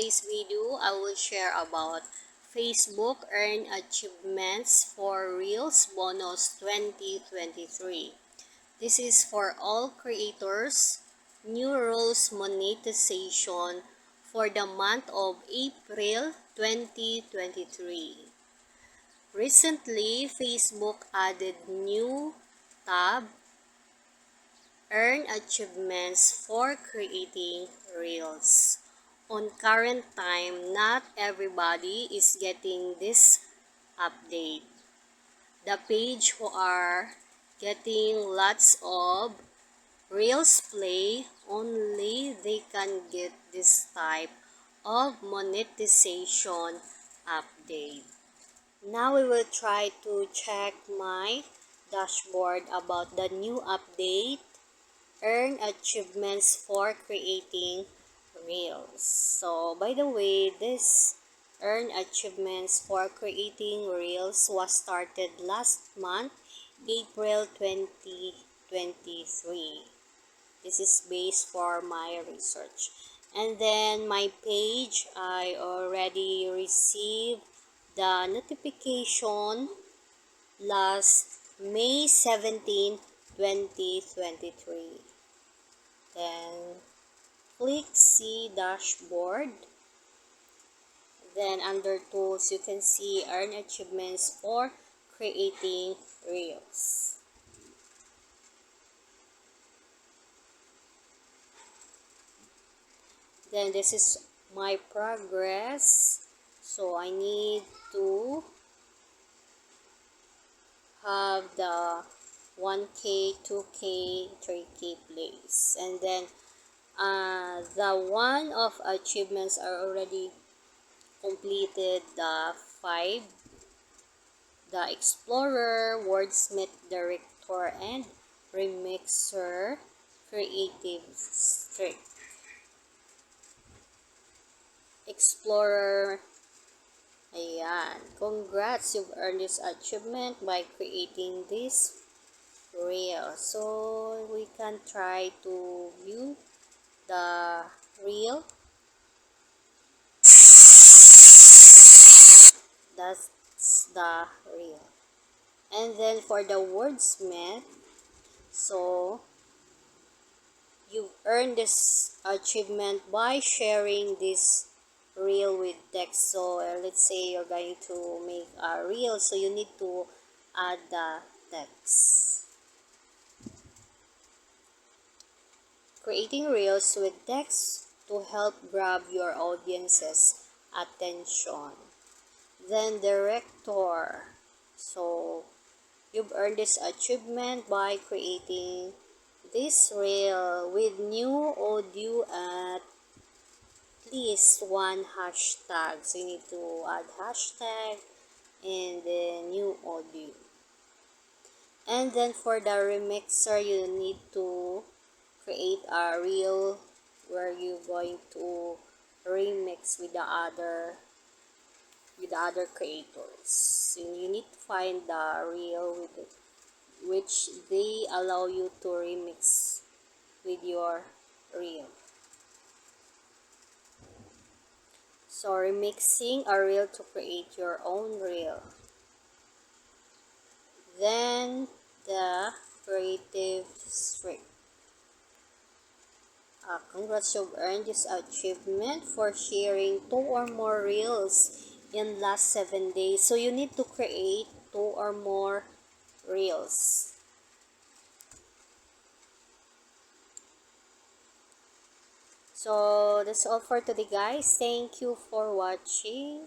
today's video, I will share about Facebook Earn Achievements for Reels Bonus 2023. This is for all creators, new rules monetization for the month of April 2023. Recently, Facebook added new tab, Earn Achievements for Creating Reels. On current time, not everybody is getting this update. The page who are getting lots of Reels play, only they can get this type of monetization update. Now we will try to check my dashboard about the new update, Earn Achievements for Creating Reels. So, by the way, this Earn Achievements for Creating Reels was started last month, April 2023. This is based for my research. And then my page, I already received the notification last May 17, 2023. Then click see dashboard. Then under tools, you can see earn achievements for creating reels. Then this is my progress. So I need to have the 1K, 2K, 3K plays. And then the one of achievements are already completed, the 5, the Explorer, Wordsmith Director, and Remixer Creative Streak. Explorer, ayan, congrats, you've earned this achievement by creating this reel. So we can try to view the reel. That's the reel. And then for the wordsmith, so you earn this achievement by sharing this reel with text. So let's say you're going to make a reel, so you need to add the text. Creating reels with text to help grab your audience's attention. Then director. So you've earned this achievement by creating this reel with new audio at least one hashtag. So you need to add hashtag and the new audio. And then for the remixer, you need to create a reel where you're going to remix with the other creators. So you need to find the reel with it, which they allow you to remix with your reel. So remixing a reel to create your own reel. Then the creative streak. Congrats, you've earned this achievement for sharing 2 or more reels in last 7 days. So you need to create 2 or more reels. So that's all for today, guys. Thank you for watching.